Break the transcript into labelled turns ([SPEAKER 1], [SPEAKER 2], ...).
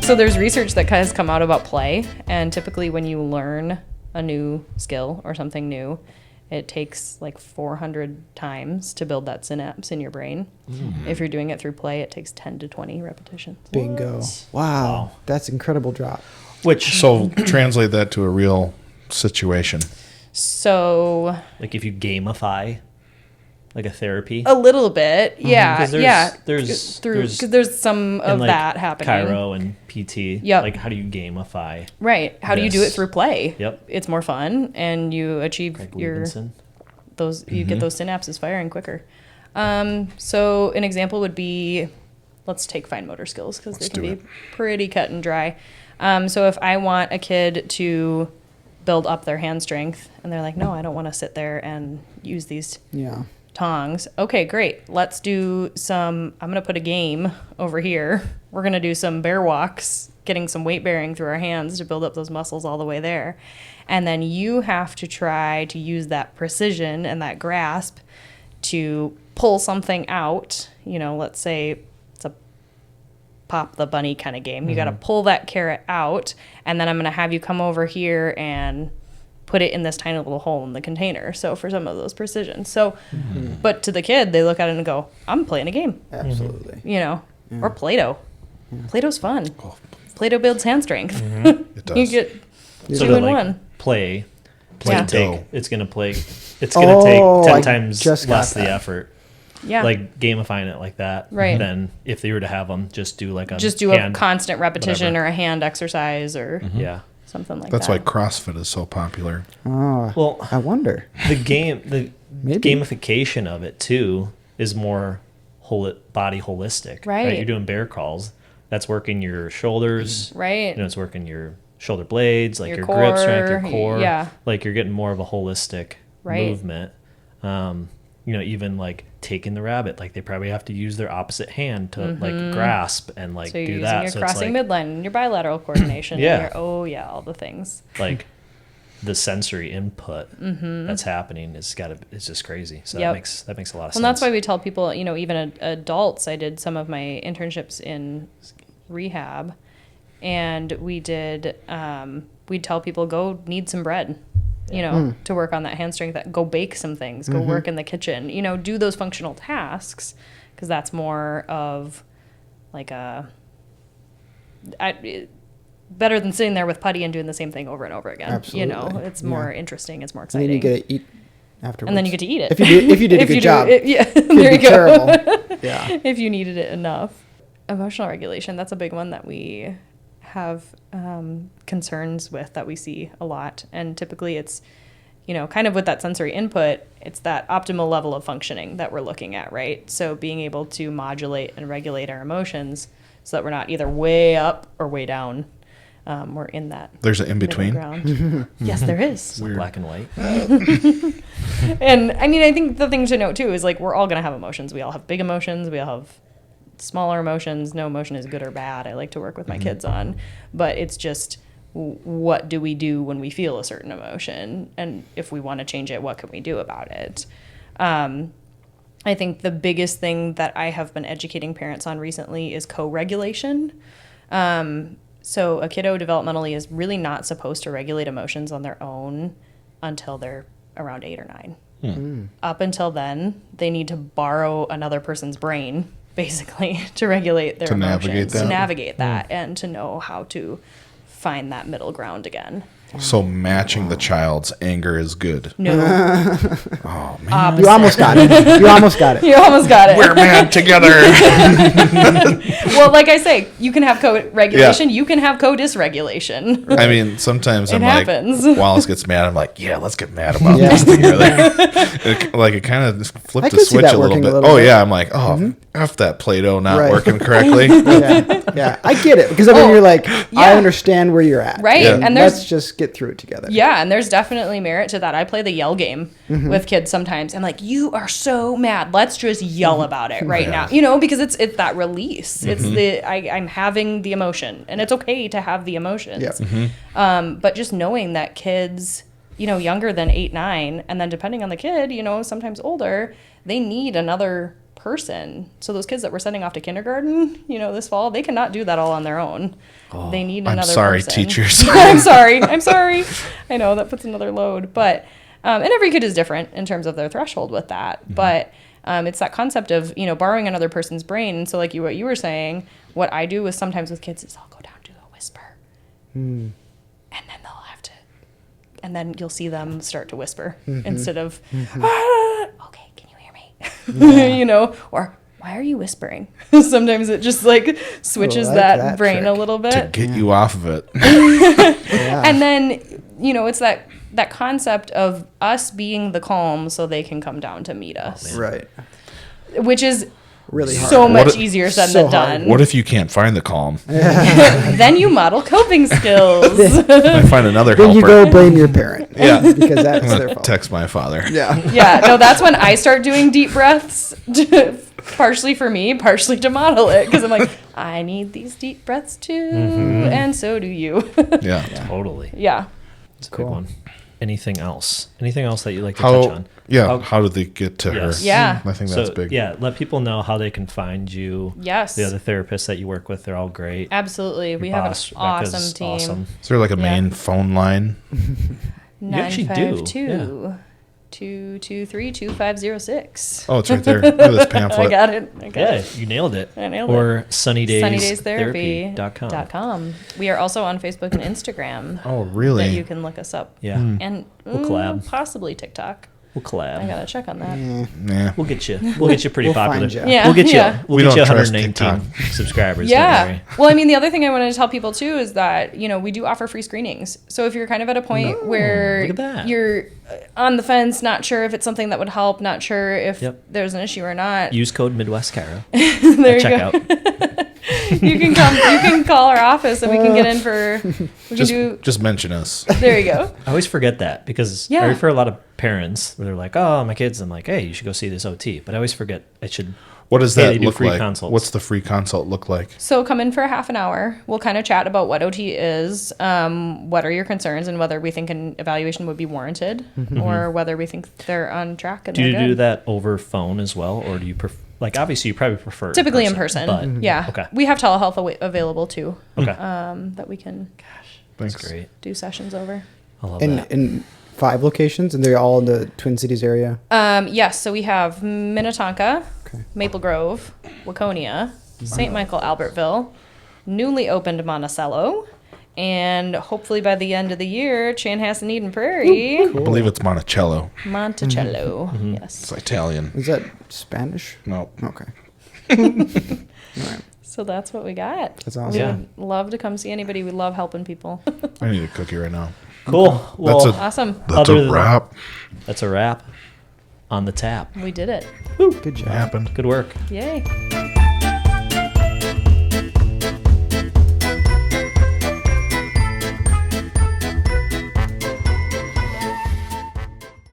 [SPEAKER 1] So there's research that has come out about play, and typically when you learn a new skill or something new, it takes like 400 times to build that synapse in your brain. If you're doing it through play, it takes 10 to 20 repetitions.
[SPEAKER 2] Bingo. Wow. That's incredible drop.
[SPEAKER 3] So translate that to a real situation.
[SPEAKER 1] So
[SPEAKER 4] like if you gamify like a therapy.
[SPEAKER 1] a little bit, yeah,
[SPEAKER 4] There's
[SPEAKER 1] because there's some of
[SPEAKER 4] like
[SPEAKER 1] that happening.
[SPEAKER 4] Chiro and PT.
[SPEAKER 1] Yep.
[SPEAKER 4] Like how do you gamify?
[SPEAKER 1] Right. How do you do it
[SPEAKER 4] this?
[SPEAKER 1] through play?
[SPEAKER 4] Yep.
[SPEAKER 1] It's more fun, and you achieve
[SPEAKER 4] Craig
[SPEAKER 1] your
[SPEAKER 4] Levinson.
[SPEAKER 1] you get those synapses firing quicker. So an example would be, let's take fine motor skills because they can be pretty cut and dry. So if I want a kid to build up their hand strength, and they're like, no, I don't want to sit there and use these tongs. Okay, great. Let's do I'm going to put a game over here. We're going to do some bear walks, getting some weight bearing through our hands to build up those muscles all the way there. And then you have to try to use that precision and that grasp to pull something out. You know, let's say it's a pop the bunny kind of game. You got to pull that carrot out, and then I'm going to have you come over here and put it in this tiny little hole in the container. So for some of those precision. So, but to the kid, they look at it and go, I'm playing a game.
[SPEAKER 2] Absolutely.
[SPEAKER 1] You know, or Play-Doh. Play-Doh's fun.
[SPEAKER 3] Oh.
[SPEAKER 1] Play-Doh builds hand strength.
[SPEAKER 3] It does.
[SPEAKER 1] You get
[SPEAKER 4] So
[SPEAKER 1] two
[SPEAKER 4] to
[SPEAKER 1] in
[SPEAKER 4] like
[SPEAKER 1] one.
[SPEAKER 4] play
[SPEAKER 1] Yeah.
[SPEAKER 4] to take, it's gonna take 10 times
[SPEAKER 2] just got
[SPEAKER 4] less the
[SPEAKER 2] that.
[SPEAKER 4] effort.
[SPEAKER 1] Yeah.
[SPEAKER 4] Like gamifying it like that.
[SPEAKER 1] Right.
[SPEAKER 4] Then if they were to have them just do like a
[SPEAKER 1] a constant repetition
[SPEAKER 4] whatever.
[SPEAKER 1] or a hand exercise or
[SPEAKER 4] yeah.
[SPEAKER 1] something like
[SPEAKER 3] That's
[SPEAKER 1] that.
[SPEAKER 3] why CrossFit is so popular.
[SPEAKER 2] Oh,
[SPEAKER 4] Well,
[SPEAKER 2] I wonder.
[SPEAKER 4] the
[SPEAKER 2] Maybe.
[SPEAKER 4] gamification of it too is more body holistic.
[SPEAKER 1] Right.
[SPEAKER 4] You're doing bear crawls. That's working your shoulders.
[SPEAKER 1] Right.
[SPEAKER 4] You know, it's working your shoulder blades, like
[SPEAKER 1] Your
[SPEAKER 4] your grip strength,
[SPEAKER 1] core,
[SPEAKER 4] your core.
[SPEAKER 1] yeah.
[SPEAKER 4] Like you're getting more of a holistic
[SPEAKER 1] Right.
[SPEAKER 4] movement. You know, even like taking the rabbit, like they probably have to use their opposite hand to like grasp and like
[SPEAKER 1] so you're
[SPEAKER 4] do
[SPEAKER 1] using
[SPEAKER 4] that.
[SPEAKER 1] your
[SPEAKER 4] So
[SPEAKER 1] crossing
[SPEAKER 4] it's like,
[SPEAKER 1] midline and your bilateral coordination.
[SPEAKER 4] Yeah.
[SPEAKER 1] And your, all the things.
[SPEAKER 4] like the sensory input that's happening it's just crazy. So
[SPEAKER 1] Yep.
[SPEAKER 4] that makes a lot of sense.
[SPEAKER 1] And that's why we tell people, you know, even adults, I did some of my internships in rehab, and we'd tell people, go knead some bread, you know, to work on that hand strength, go bake some things, go work in the kitchen, you know, do those functional tasks, because that's more of like better than sitting there with putty and doing the same thing over and over again.
[SPEAKER 2] Absolutely.
[SPEAKER 1] You know, it's more interesting, it's more
[SPEAKER 2] And
[SPEAKER 1] exciting.
[SPEAKER 2] then you get to eat afterwards.
[SPEAKER 1] And then you get to eat it.
[SPEAKER 2] If you did a good job.
[SPEAKER 1] Yeah,
[SPEAKER 2] Could
[SPEAKER 1] there
[SPEAKER 2] be
[SPEAKER 1] you go.
[SPEAKER 2] terrible. Yeah.
[SPEAKER 1] If you needed it enough. Emotional regulation, that's a big one that we have concerns with, that we see a lot. And typically it's, you know, kind of with that sensory input, it's that optimal level of functioning that we're looking at, right? So being able to modulate and regulate our emotions so that we're not either way up or way down. We're in that.
[SPEAKER 3] There's an in-between.
[SPEAKER 1] Ground. Yes, there is.
[SPEAKER 4] black and white.
[SPEAKER 1] And I mean, I think the thing to note too is like we're all going to have emotions. We all have big emotions. We all have smaller emotions. No emotion is good or bad. I like to work with my kids on, but it's just what do we do when we feel a certain emotion, and if we want to change it, what can we do about it? I think the biggest thing that I have been educating parents on recently is co-regulation. So a kiddo developmentally is really not supposed to regulate emotions on their own until they're around 8 or 9. Up until then, they need to borrow another person's brain, basically, to regulate their emotions, to navigate that, and to know how to find that middle ground again.
[SPEAKER 3] So matching the child's anger is good.
[SPEAKER 1] No.
[SPEAKER 3] Oh, man.
[SPEAKER 2] You almost got it. You almost got it.
[SPEAKER 1] You almost got it.
[SPEAKER 3] We're mad together.
[SPEAKER 1] Well, like I say, you can have co-regulation. Yeah. You can have co-dysregulation.
[SPEAKER 3] I mean, sometimes
[SPEAKER 1] It
[SPEAKER 3] I'm
[SPEAKER 1] happens.
[SPEAKER 3] like, Wallace gets mad. I'm like, yeah, let's get mad about this together. It kind of flipped the switch a little bit. Yeah. I'm like, F that Play-Doh not working correctly.
[SPEAKER 2] Yeah. I get it. Because then you're like, I understand where you're at.
[SPEAKER 1] Right.
[SPEAKER 3] Yeah.
[SPEAKER 1] And
[SPEAKER 2] let's just get through it together.
[SPEAKER 1] Yeah, and there's definitely merit to that. I play the yell game with kids sometimes. I'm like, you are so mad. Let's just yell about it right now. You know, because it's that release. It's I'm having the emotion, and it's okay to have the emotions.
[SPEAKER 2] Yeah.
[SPEAKER 1] But just knowing that kids, you know, younger than 8, 9, and then depending on the kid, you know, sometimes older, they need another person. So those kids that we're sending off to kindergarten, this fall, they cannot do that all on their own. They need another person.
[SPEAKER 3] I'm sorry, teachers.
[SPEAKER 1] I'm sorry. I know that puts another load, but and every kid is different in terms of their threshold with that. Mm-hmm. But it's that concept of borrowing another person's brain. So like what you were saying, what I do is sometimes with kids is I'll go down to a whisper, and then they'll have to, and then you'll see them start to whisper instead of okay, can you hear me? Or why are you whispering? Sometimes it just like switches that brain trick a little bit
[SPEAKER 3] to get you off of it.
[SPEAKER 1] And then it's that concept of us being the calm so they can come down to meet us.
[SPEAKER 2] Right.
[SPEAKER 1] Which is
[SPEAKER 2] really hard.
[SPEAKER 1] So much easier said than done.
[SPEAKER 3] What if you can't find the calm?
[SPEAKER 1] Then you model coping skills.
[SPEAKER 3] I find another helper.
[SPEAKER 2] Then you go blame your parent.
[SPEAKER 3] Yeah.
[SPEAKER 2] Because that's their fault.
[SPEAKER 3] Text my father.
[SPEAKER 2] Yeah.
[SPEAKER 1] Yeah. No, that's when I start doing deep breaths. Partially for me, partially to model it. Because I'm like, I need these deep breaths too. And so do you.
[SPEAKER 3] Yeah.
[SPEAKER 4] Totally.
[SPEAKER 1] Yeah.
[SPEAKER 4] It's a big one. Anything else? Anything else that you'd like to touch on?
[SPEAKER 3] Yeah. How did they get to her?
[SPEAKER 1] Yeah.
[SPEAKER 3] I think that's big.
[SPEAKER 4] Yeah. Let people know how they can find you.
[SPEAKER 1] Yes.
[SPEAKER 4] The other therapists that you work with, they're all great.
[SPEAKER 1] Absolutely. We have an awesome team. Awesome.
[SPEAKER 3] Is there like a main phone line?
[SPEAKER 1] 952 223-2506.
[SPEAKER 3] Oh, it's right there. Look at this pamphlet.
[SPEAKER 1] I got it.
[SPEAKER 4] You nailed it.
[SPEAKER 1] I nailed it.
[SPEAKER 4] Or sunnydaystherapy.com.
[SPEAKER 1] We are also on Facebook and Instagram.
[SPEAKER 3] Oh, really?
[SPEAKER 1] That you can look us up.
[SPEAKER 4] Yeah.
[SPEAKER 1] And
[SPEAKER 4] we'll collab.
[SPEAKER 1] Possibly TikTok.
[SPEAKER 4] We'll collab.
[SPEAKER 1] I gotta check on that.
[SPEAKER 3] Yeah.
[SPEAKER 4] We'll get you. We'll get you pretty popular.
[SPEAKER 1] Yeah.
[SPEAKER 4] We'll get you.
[SPEAKER 1] Yeah.
[SPEAKER 4] We'll get you 119 subscribers.
[SPEAKER 1] Yeah. Well, I mean, the other thing I wanted to tell people too is that we do offer free screenings. So if you're kind of at a point where you're on the fence, not sure if it's something that would help, not sure if there's an issue or not,
[SPEAKER 4] use code Midwest Chiro.
[SPEAKER 1] There you
[SPEAKER 4] checkout.
[SPEAKER 1] You can call our office and we can get in for.
[SPEAKER 3] Just mention us.
[SPEAKER 1] There you go.
[SPEAKER 4] I always forget that because I refer a lot of parents where they're like, "Oh, my kids," I'm like, "Hey, you should go see this OT," but I always forget I should.
[SPEAKER 3] What does that look like?
[SPEAKER 4] Consults.
[SPEAKER 3] What's the free consult look like?
[SPEAKER 1] So come in for a half an hour. We'll kind of chat about what OT is, what are your concerns, and whether we think an evaluation would be warranted, or whether we think they're on track. And
[SPEAKER 4] do you do that over phone as well, or do you prefer? Like, obviously, you probably prefer
[SPEAKER 1] typically in person.
[SPEAKER 4] But,
[SPEAKER 1] yeah.
[SPEAKER 4] Okay.
[SPEAKER 1] We have telehealth available too.
[SPEAKER 4] Okay.
[SPEAKER 1] That we can.
[SPEAKER 3] Thanks.
[SPEAKER 4] That's great.
[SPEAKER 1] Do sessions over.
[SPEAKER 4] I love that.
[SPEAKER 2] In 5 locations, and they're all in the Twin Cities area?
[SPEAKER 1] Yes. So we have Minnetonka, Maple Grove, Waconia, St. Michael, Albertville, newly opened Monticello, and hopefully by the end of the year, Chanhassen, Eden Prairie.
[SPEAKER 3] Cool. I believe it's Monticello.
[SPEAKER 1] Monticello, yes.
[SPEAKER 3] It's Italian.
[SPEAKER 2] Is that Spanish?
[SPEAKER 3] No.
[SPEAKER 2] Okay. All right.
[SPEAKER 1] So that's what we got.
[SPEAKER 2] That's awesome.
[SPEAKER 1] We would love to come see anybody. We love helping people.
[SPEAKER 3] I need a cookie right now.
[SPEAKER 4] Cool. Well,
[SPEAKER 1] awesome.
[SPEAKER 3] That's a wrap.
[SPEAKER 4] That's a wrap on the tap.
[SPEAKER 1] We did it.
[SPEAKER 2] Good job.
[SPEAKER 3] It happened.
[SPEAKER 4] Good work.
[SPEAKER 1] Yay.